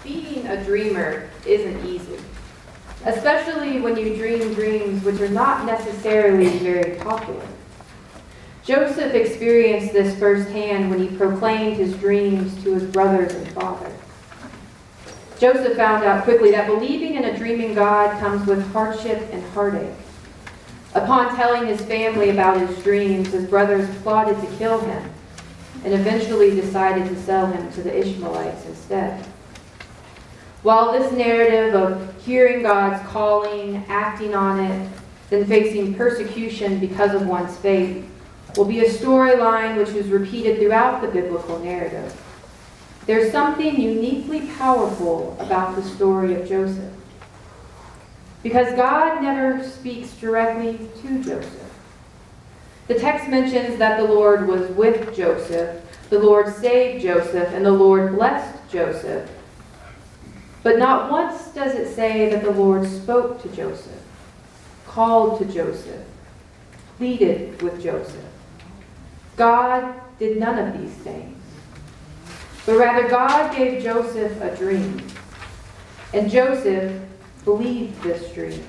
Being a dreamer isn't easy, especially when you dream dreams which are not necessarily very popular. Joseph experienced this firsthand when he proclaimed his dreams to his brothers and father. Joseph found out quickly that believing in a dreaming God comes with hardship and heartache. Upon telling his family about his dreams, his brothers plotted to kill him and eventually decided to sell him to the Ishmaelites instead. While this narrative of hearing God's calling, acting on it, then facing persecution because of one's faith, will be a storyline which is repeated throughout the biblical narrative, there's something uniquely powerful about the story of Joseph. Because God never speaks directly to Joseph. The text mentions that the Lord was with Joseph, the Lord saved Joseph, and the Lord blessed Joseph. But not once does it say that the Lord spoke to Joseph, called to Joseph, pleaded with Joseph. God did none of these things. But rather, God gave Joseph a dream. And Joseph believed this dream.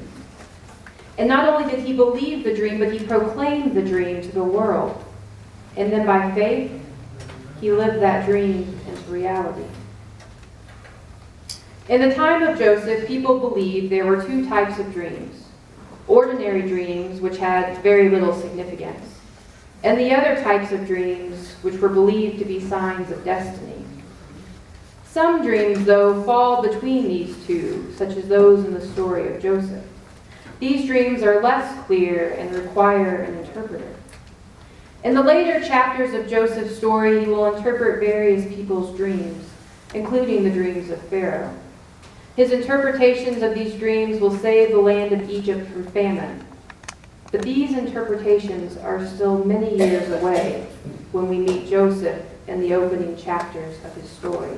And not only did he believe the dream, but he proclaimed the dream to the world. And then by faith, he lived that dream into reality. In the time of Joseph, people believed there were two types of dreams. Ordinary dreams, which had very little significance, and the other types of dreams, which were believed to be signs of destiny. Some dreams, though, fall between these two, such as those in the story of Joseph. These dreams are less clear and require an interpreter. In the later chapters of Joseph's story, he will interpret various people's dreams, including the dreams of Pharaoh. His interpretations of these dreams will save the land of Egypt from famine. But these interpretations are still many years away when we meet Joseph in the opening chapters of his story.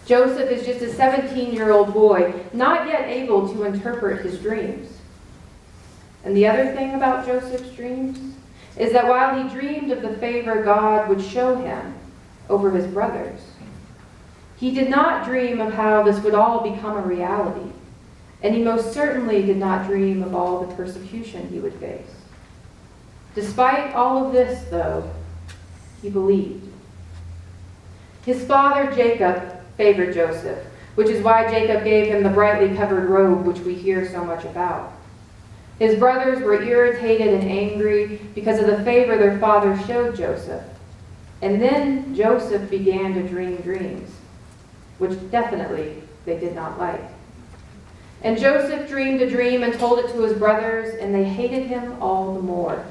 Joseph is just a 17-year-old boy, not yet able to interpret his dreams. And the other thing about Joseph's dreams is that while he dreamed of the favor God would show him over his brothers, he did not dream of how this would all become a reality. And he most certainly did not dream of all the persecution he would face. Despite all of this, though, he believed. His father, Jacob, favored Joseph, which is why Jacob gave him the brightly covered robe which we hear so much about. His brothers were irritated and angry because of the favor their father showed Joseph. And then Joseph began to dream dreams, which definitely they did not like. And Joseph dreamed a dream and told it to his brothers, and they hated him all the more.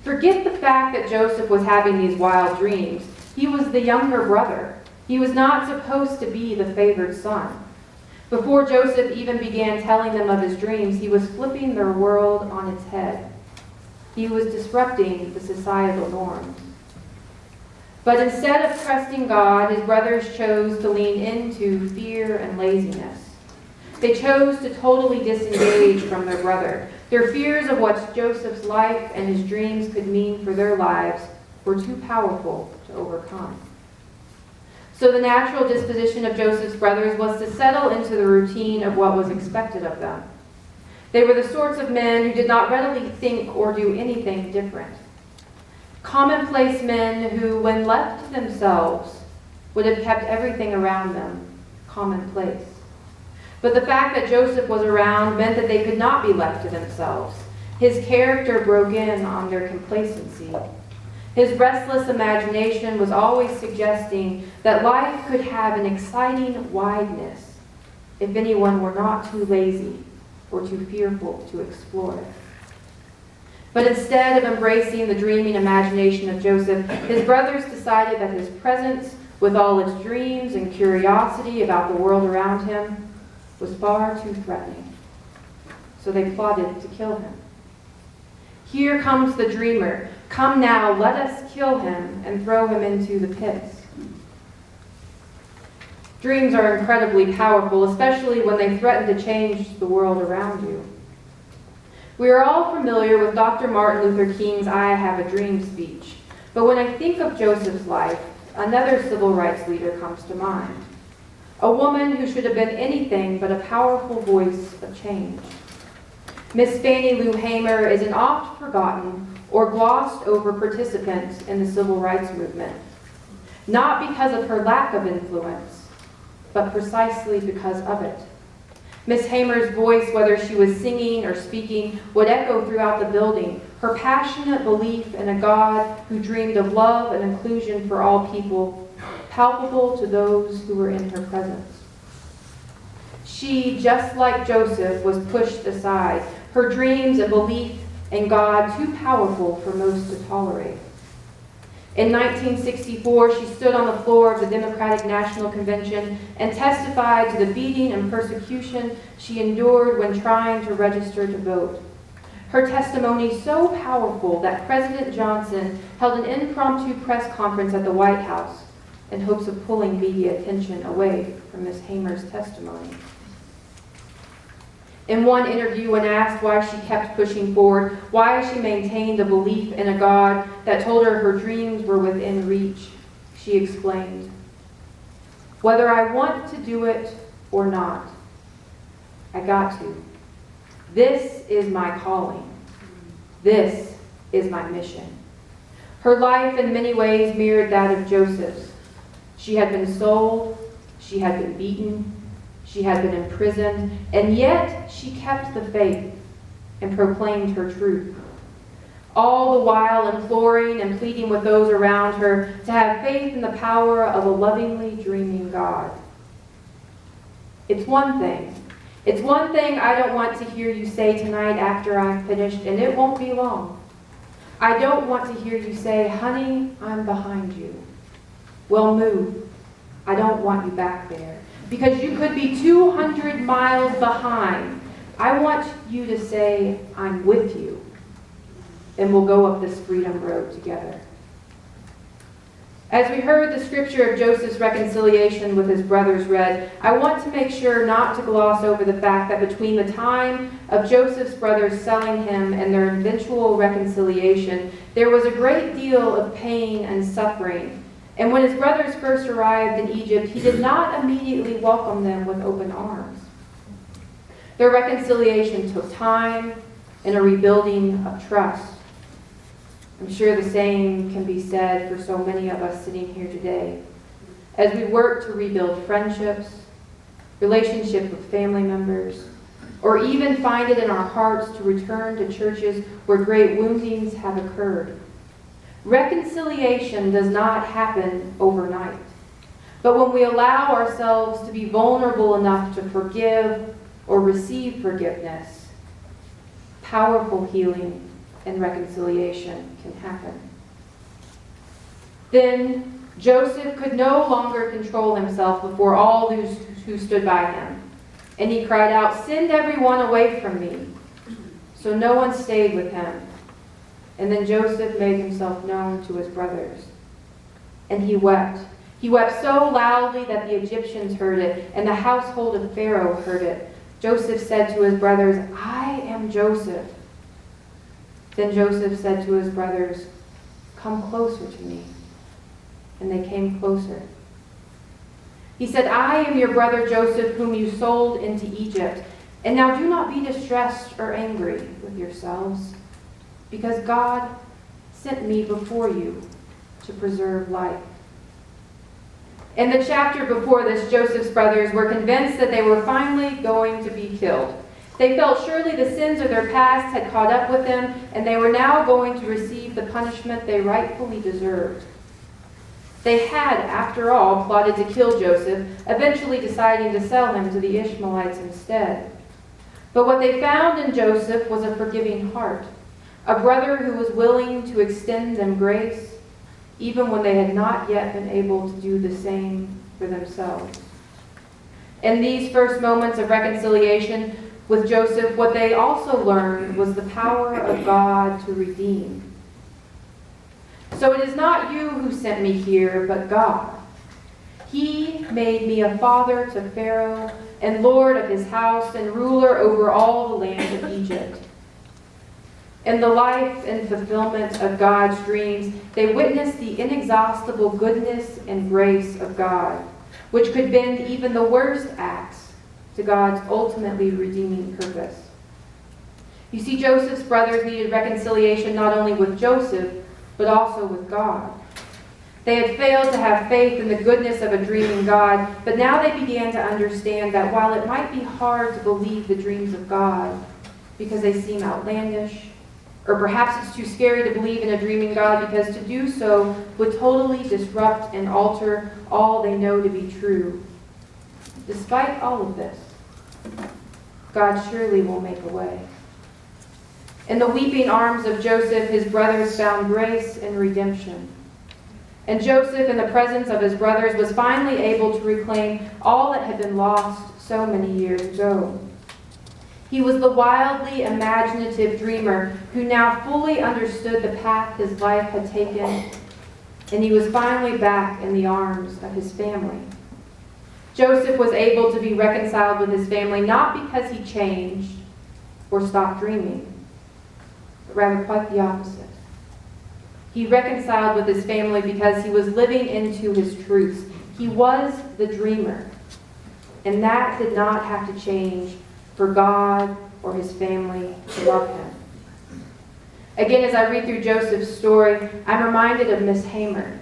Forget the fact that Joseph was having these wild dreams. He was the younger brother. He was not supposed to be the favored son. Before Joseph even began telling them of his dreams, he was flipping their world on its head. He was disrupting the societal norms. But instead of trusting God, his brothers chose to lean into fear and laziness. They chose to totally disengage from their brother. Their fears of what Joseph's life and his dreams could mean for their lives were too powerful to overcome. So the natural disposition of Joseph's brothers was to settle into the routine of what was expected of them. They were the sorts of men who did not readily think or do anything different. Commonplace men who, when left to themselves, would have kept everything around them commonplace. But the fact that Joseph was around meant that they could not be left to themselves. His character broke in on their complacency. His restless imagination was always suggesting that life could have an exciting wideness if anyone were not too lazy or too fearful to explore it. But instead of embracing the dreaming imagination of Joseph, his brothers decided that his presence, with all its dreams and curiosity about the world around him, was far too threatening. So they plotted to kill him. Here comes the dreamer. Come now, let us kill him and throw him into the pits. Dreams are incredibly powerful, especially when they threaten to change the world around you. We are all familiar with Dr. Martin Luther King's I Have a Dream speech, but when I think of Joseph's life, another civil rights leader comes to mind. A woman who should have been anything but a powerful voice of change. Miss Fannie Lou Hamer is an oft-forgotten or glossed over participant in the civil rights movement, not because of her lack of influence, but precisely because of it. Miss Hamer's voice, whether she was singing or speaking, would echo throughout the building. Her passionate belief in a God who dreamed of love and inclusion for all people, palpable to those who were in her presence. She, just like Joseph, was pushed aside, her dreams and belief in God too powerful for most to tolerate. In 1964, she stood on the floor of the Democratic National Convention and testified to the beating and persecution she endured when trying to register to vote. Her testimony so powerful that President Johnson held an impromptu press conference at the White House in hopes of pulling media attention away from Ms. Hamer's testimony. In one interview, when asked why she kept pushing forward, why she maintained a belief in a God that told her her dreams were within reach, she explained, "Whether I want to do it or not, I got to. This is my calling. This is my mission." Her life in many ways mirrored that of Joseph's. She had been sold, she had been beaten, she had been imprisoned, and yet she kept the faith and proclaimed her truth. All the while imploring and pleading with those around her to have faith in the power of a lovingly dreaming God. It's one thing I don't want to hear you say tonight after I've finished, and it won't be long. I don't want to hear you say, "Honey, I'm behind you." Well, move. I don't want you back there. Because you could be 200 miles behind. I want you to say, "I'm with you." And we'll go up this freedom road together. As we heard the scripture of Joseph's reconciliation with his brothers read, I want to make sure not to gloss over the fact that between the time of Joseph's brothers selling him and their eventual reconciliation, there was a great deal of pain and suffering. And when his brothers first arrived in Egypt, he did not immediately welcome them with open arms. Their reconciliation took time and a rebuilding of trust. I'm sure the same can be said for so many of us sitting here today. As we work to rebuild friendships, relationships with family members, or even find it in our hearts to return to churches where great woundings have occurred. Reconciliation does not happen overnight. But when we allow ourselves to be vulnerable enough to forgive or receive forgiveness, powerful healing and reconciliation can happen. Then Joseph could no longer control himself before all those who stood by him. And he cried out, "Send everyone away from me." So no one stayed with him. And then Joseph made himself known to his brothers. And he wept. He wept so loudly that the Egyptians heard it, and the household of Pharaoh heard it. Joseph said to his brothers, "I am Joseph." Then Joseph said to his brothers, "Come closer to me." And they came closer. He said, "I am your brother Joseph, whom you sold into Egypt. And now do not be distressed or angry with yourselves, because God sent me before you to preserve life." In the chapter before this, Joseph's brothers were convinced that they were finally going to be killed. They felt surely the sins of their past had caught up with them, and they were now going to receive the punishment they rightfully deserved. They had, after all, plotted to kill Joseph, eventually deciding to sell him to the Ishmaelites instead. But what they found in Joseph was a forgiving heart, a brother who was willing to extend them grace, even when they had not yet been able to do the same for themselves. In these first moments of reconciliation with Joseph, what they also learned was the power of God to redeem. "So it is not you who sent me here, but God. He made me a father to Pharaoh, and lord of his house, and ruler over all the land of Egypt. In the life and fulfillment of God's dreams, they witnessed the inexhaustible goodness and grace of God, which could bend even the worst acts to God's ultimately redeeming purpose. You see, Joseph's brothers needed reconciliation not only with Joseph, but also with God. They had failed to have faith in the goodness of a dreaming God, but now they began to understand that while it might be hard to believe the dreams of God because they seem outlandish, or perhaps it's too scary to believe in a dreaming God because to do so would totally disrupt and alter all they know to be true. Despite all of this, God surely will make a way. In the weeping arms of Joseph, his brothers found grace and redemption. And Joseph, in the presence of his brothers, was finally able to reclaim all that had been lost so many years ago. He was the wildly imaginative dreamer who now fully understood the path his life had taken, and he was finally back in the arms of his family. Joseph was able to be reconciled with his family not because he changed or stopped dreaming, but rather quite the opposite. He reconciled with his family because he was living into his truths. He was the dreamer, and that did not have to change for God or his family to love him. Again, as I read through Joseph's story, I'm reminded of Miss Hamer.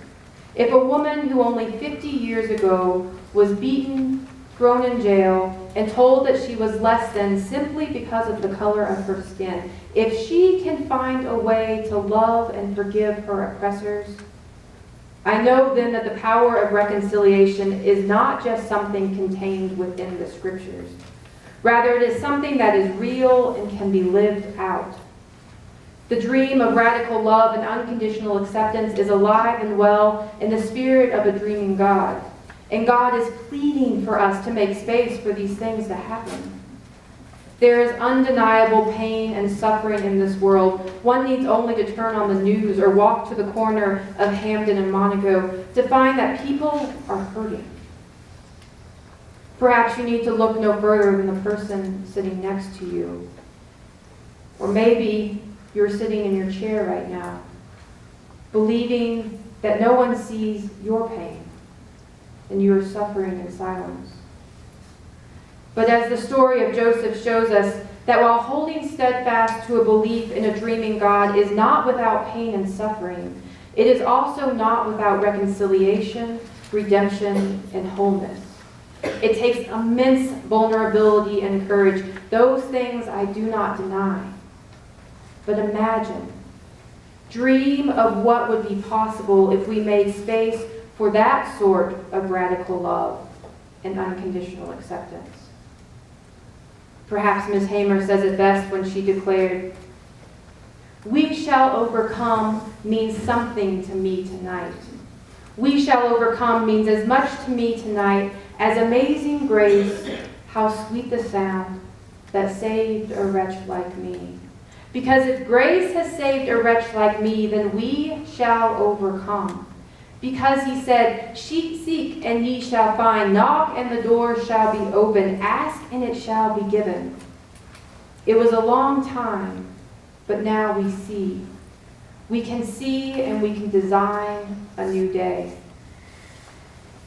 If a woman who only 50 years ago was beaten, thrown in jail, and told that she was less than simply because of the color of her skin, if she can find a way to love and forgive her oppressors, I know then that the power of reconciliation is not just something contained within the scriptures. Rather, it is something that is real and can be lived out. The dream of radical love and unconditional acceptance is alive and well in the spirit of a dreaming God. And God is pleading for us to make space for these things to happen. There is undeniable pain and suffering in this world. One needs only to turn on the news or walk to the corner of Hamden and Monaco to find that people are hurting. Perhaps you need to look no further than the person sitting next to you. Or maybe you're sitting in your chair right now, believing that no one sees your pain and you are suffering in silence. But as the story of Joseph shows us, that while holding steadfast to a belief in a dreaming God is not without pain and suffering, it is also not without reconciliation, redemption, and wholeness. It takes immense vulnerability and courage. Those things I do not deny. But imagine, dream of what would be possible if we made space for that sort of radical love and unconditional acceptance. Perhaps Ms. Hamer says it best when she declared, "We shall overcome means something to me tonight. We shall overcome means as much to me tonight as amazing grace, how sweet the sound that saved a wretch like me. Because if grace has saved a wretch like me, then we shall overcome. Because he said, seek and ye shall find, knock and the door shall be opened, ask and it shall be given." It was a long time, but now we see. We can see and we can design a new day.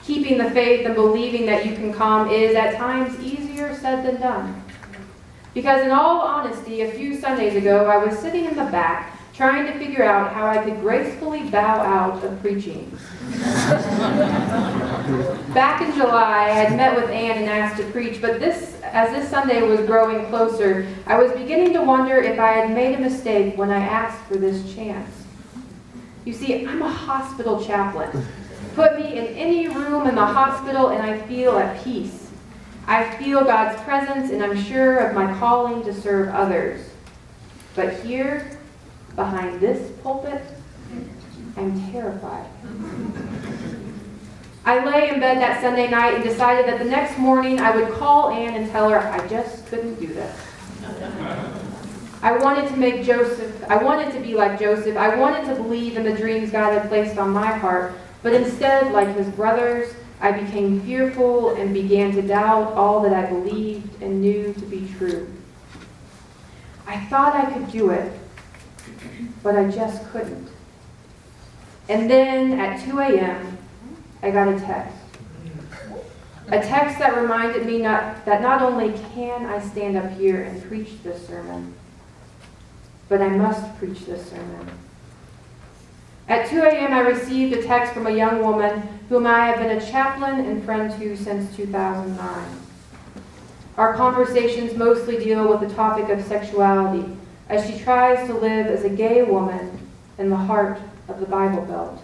Keeping the faith and believing that you can come is at times easier said than done. Because in all honesty, a few Sundays ago, I was sitting in the back trying to figure out how I could gracefully bow out of preaching. Back in July, I had met with Ann and asked to preach, but as this Sunday was growing closer, I was beginning to wonder if I had made a mistake when I asked for this chance. You see, I'm a hospital chaplain. Put me in any room in the hospital and I feel at peace. I feel God's presence and I'm sure of my calling to serve others. But here, behind this pulpit, I'm terrified. I lay in bed that Sunday night and decided that the next morning I would call Ann and tell her I just couldn't do this. I wanted to be like Joseph. I wanted to believe in the dreams God had placed on my heart. But instead, like his brothers, I became fearful and began to doubt all that I believed and knew to be true. I thought I could do it, but I just couldn't. And then at 2 a.m., I got a text. A text that reminded me that not only can I stand up here and preach this sermon, but I must preach this sermon. At 2 a.m., I received a text from a young woman whom I have been a chaplain and friend to since 2009. Our conversations mostly deal with the topic of sexuality, as she tries to live as a gay woman in the heart of the Bible Belt.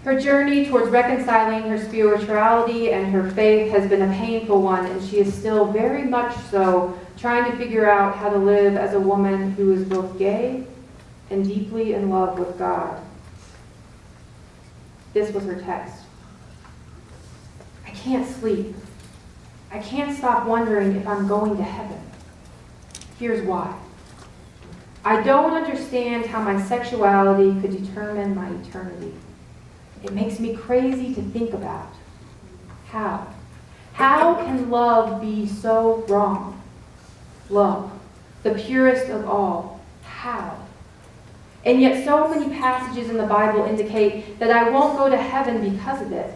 Her journey towards reconciling her spirituality and her faith has been a painful one, and she is still very much so trying to figure out how to live as a woman who is both gay and deeply in love with God. This was her text. I can't sleep. I can't stop wondering if I'm going to heaven. Here's why. I don't understand how my sexuality could determine my eternity. It makes me crazy to think about. How? How can love be so wrong? Love, the purest of all. How? And yet so many passages in the Bible indicate that I won't go to heaven because of it.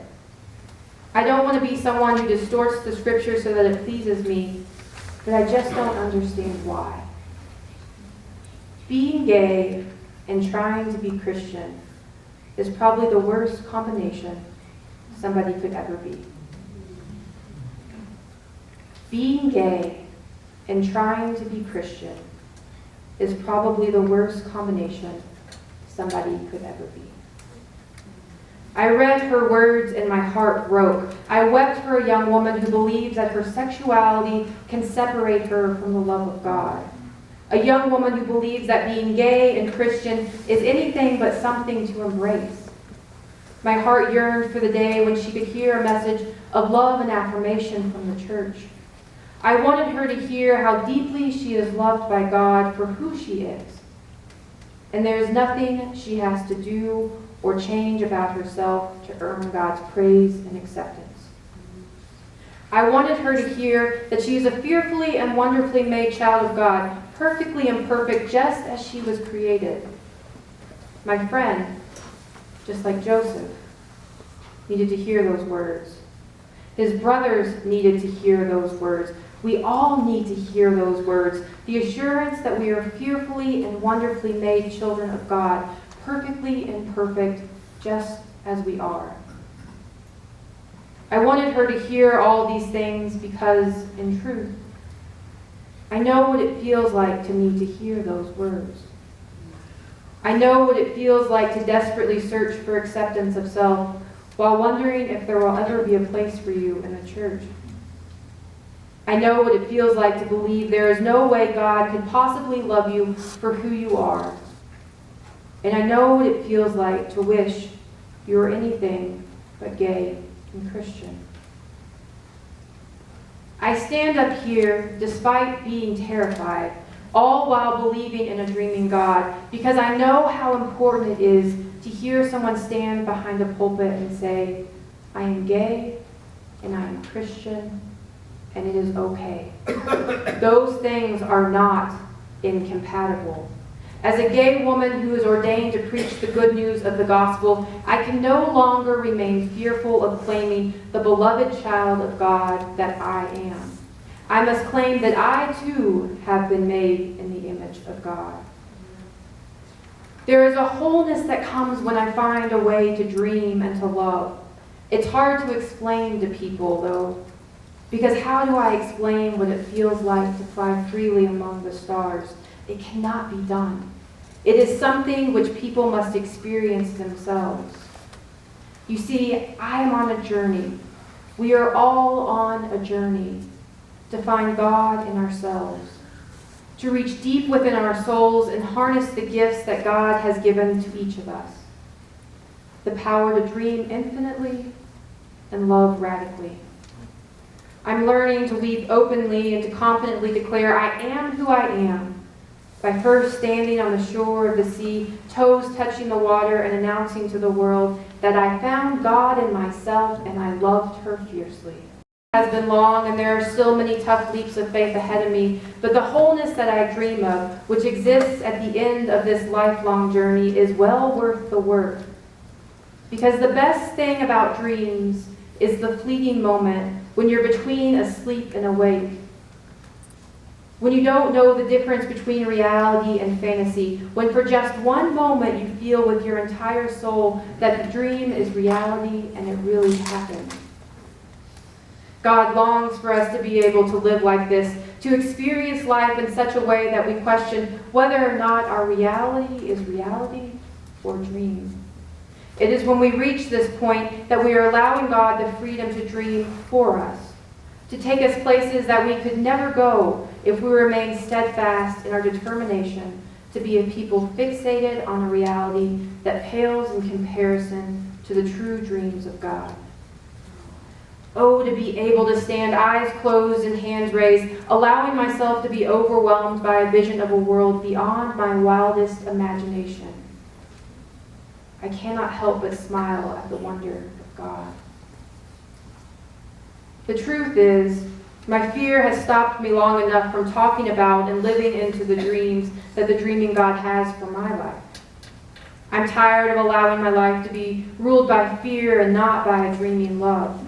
I don't want to be someone who distorts the scripture so that it pleases me, but I just don't understand why. Being gay and trying to be Christian is probably the worst combination somebody could ever be. Being gay and trying to be Christian is probably the worst combination somebody could ever be. I read her words and my heart broke. I wept for a young woman who believes that her sexuality can separate her from the love of God. A young woman who believes that being gay and Christian is anything but something to embrace. My heart yearned for the day when she could hear a message of love and affirmation from the church. I wanted her to hear how deeply she is loved by God for who she is. And there is nothing she has to do or change about herself to earn God's praise and acceptance. I wanted her to hear that she is a fearfully and wonderfully made child of God, perfectly imperfect just as she was created. My friend, just like Joseph, needed to hear those words. His brothers needed to hear those words. We all need to hear those words. The assurance that we are fearfully and wonderfully made children of God, perfectly imperfect, just as we are. I wanted her to hear all these things because, in truth, I know what it feels like to need to hear those words. I know what it feels like to desperately search for acceptance of self while wondering if there will ever be a place for you in the church. I know what it feels like to believe there is no way God could possibly love you for who you are. And I know what it feels like to wish you were anything but gay and Christian. I stand up here despite being terrified, all while believing in a dreaming God, because I know how important it is to hear someone stand behind a pulpit and say, I am gay and I am Christian and it is okay. Those things are not incompatible. As a gay woman who is ordained to preach the good news of the gospel, I can no longer remain fearful of claiming the beloved child of God that I am. I must claim that I too have been made in the image of God. There is a wholeness that comes when I find a way to dream and to love. It's hard to explain to people, though, because how do I explain what it feels like to fly freely among the stars? It cannot be done. It is something which people must experience themselves. You see, I am on a journey. We are all on a journey to find God in ourselves, to reach deep within our souls and harness the gifts that God has given to each of us. The power to dream infinitely and love radically. I'm learning to weep openly and to confidently declare I am who I am by first standing on the shore of the sea, toes touching the water, and announcing to the world that I found God in myself and I loved her fiercely. has been long, and there are still many tough leaps of faith ahead of me, but the wholeness that I dream of, which exists at the end of this lifelong journey, is well worth the work. Because the best thing about dreams is the fleeting moment when you're between asleep and awake. When you don't know the difference between reality and fantasy, when for just one moment you feel with your entire soul that the dream is reality and it really happened. God longs for us to be able to live like this, to experience life in such a way that we question whether or not our reality is reality or dream. It is when we reach this point that we are allowing God the freedom to dream for us, to take us places that we could never go if we remain steadfast in our determination to be a people fixated on a reality that pales in comparison to the true dreams of God. Oh, to be able to stand eyes closed and hands raised, allowing myself to be overwhelmed by a vision of a world beyond my wildest imagination. I cannot help but smile at the wonder of God. The truth is, my fear has stopped me long enough from talking about and living into the dreams that the dreaming God has for my life. I'm tired of allowing my life to be ruled by fear and not by a dreaming love.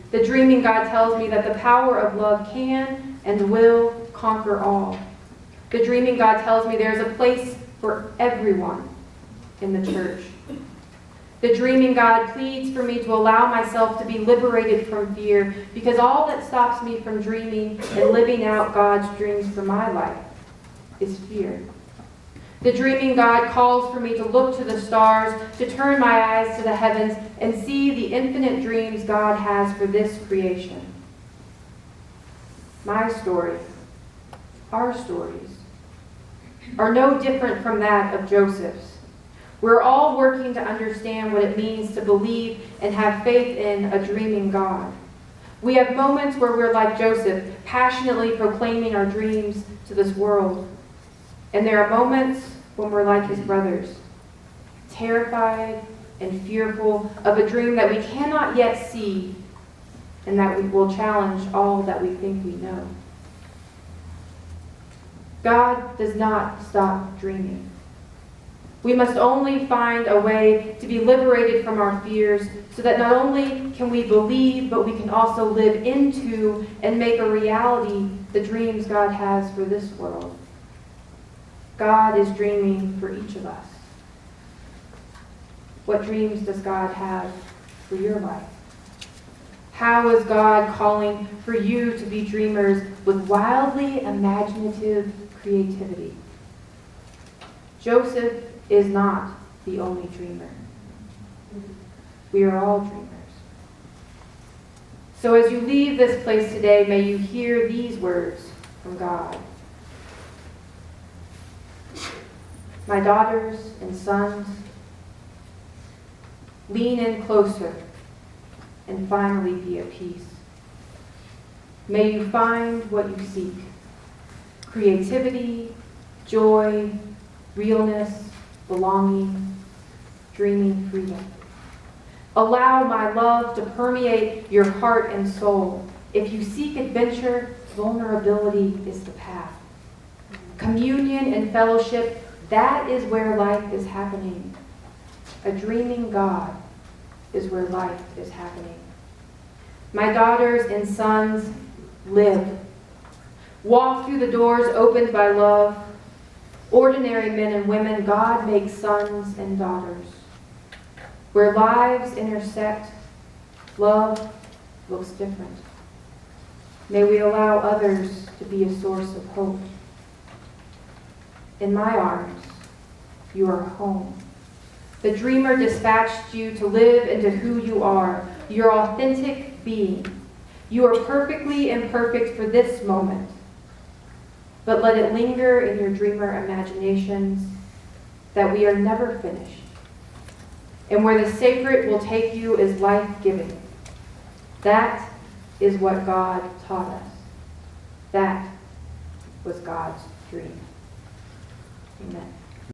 The dreaming God tells me that the power of love can and will conquer all. The dreaming God tells me there's a place for everyone in the church. The dreaming God pleads for me to allow myself to be liberated from fear, because all that stops me from dreaming and living out God's dreams for my life is fear. The dreaming God calls for me to look to the stars, to turn my eyes to the heavens, and see the infinite dreams God has for this creation. My story, our stories, are no different from that of Joseph's. We're all working to understand what it means to believe and have faith in a dreaming God. We have moments where we're like Joseph, passionately proclaiming our dreams to this world. And there are moments when we're like his brothers, terrified and fearful of a dream that we cannot yet see and that we will challenge all that we think we know. God does not stop dreaming. We must only find a way to be liberated from our fears so that not only can we believe, but we can also live into and make a reality the dreams God has for this world. God is dreaming for each of us. What dreams does God have for your life? How is God calling for you to be dreamers with wildly imaginative creativity? Joseph is not the only dreamer. We are all dreamers. So as you leave this place today, may you hear these words from God. My daughters and sons, lean in closer and finally be at peace. May you find what you seek: creativity, joy, realness, belonging, dreaming freedom. Allow my love to permeate your heart and soul. If you seek adventure, vulnerability is the path. Communion and fellowship, that is where life is happening. A dreaming God is where life is happening. My daughters and sons, live. Walk through the doors opened by love. Ordinary men and women, God makes sons and daughters. Where lives intersect, love looks different. May we allow others to be a source of hope. In my arms, you are home. The dreamer dispatched you to live into who you are, your authentic being. You are perfectly imperfect for this moment, but let it linger in your dreamer imaginations that we are never finished. And where the sacred will take you is life-giving. That is what God taught us. That was God's dream. Amen.